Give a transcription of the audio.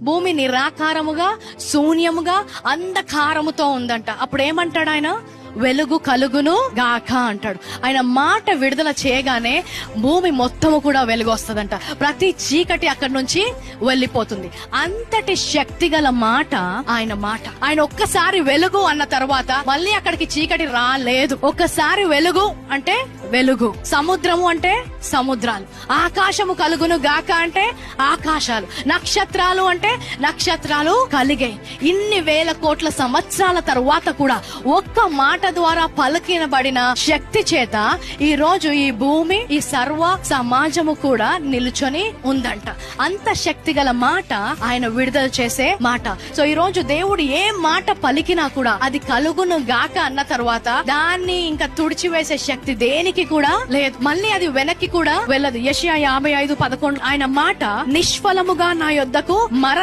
భూమి నిరాకారముగా, శూన్యముగా, అంధకారముతో ఉందంట. అప్పుడు ఏమంటాడు ఆయన? వెలుగు కలుగును గాక అంటాడు. ఆయన మాట విడుదల చేయగానే భూమి మొత్తము కూడా వెలుగు వస్తుందంట. ప్రతి చీకటి అక్కడి నుంచి వెళ్ళిపోతుంది. అంతటి శక్తి గల మాట ఆయన మాట. ఆయన ఒక్కసారి వెలుగు అన్న తర్వాత మళ్ళీ అక్కడికి చీకటి రాలేదు. ఒక్కసారి వెలుగు అంటే వెలుగు, సముద్రము అంటే సముద్రాలు, ఆకాశము కలుగును గాక అంటే ఆకాశాలు, నక్షత్రాలు అంటే నక్షత్రాలు కలిగాయి. ఇన్ని వేల కోట్ల సంవత్సరాల తరువాత కూడా ఒక్క మాట ద్వారా పలికినబడిన శక్తి చేత ఈ రోజు ఈ భూమి, ఈ సర్వ సమాజము కూడా నిలుచొని ఉందంట. అంత శక్తి గల మాట ఆయన విడుదల చేసే మాట. సో ఈ రోజు దేవుడు ఏ మాట పలికినా కూడా అది కలుగును గాక అన్న తర్వాత దాన్ని ఇంకా తుడిచివేసే శక్తి దేనికి కూడా లేదు. మళ్ళీ అది వెనక్కి కూడా వెళ్ళదు. యెషయా 55:11 ఆయన మాట నిష్ఫలముగా నా యొద్దకు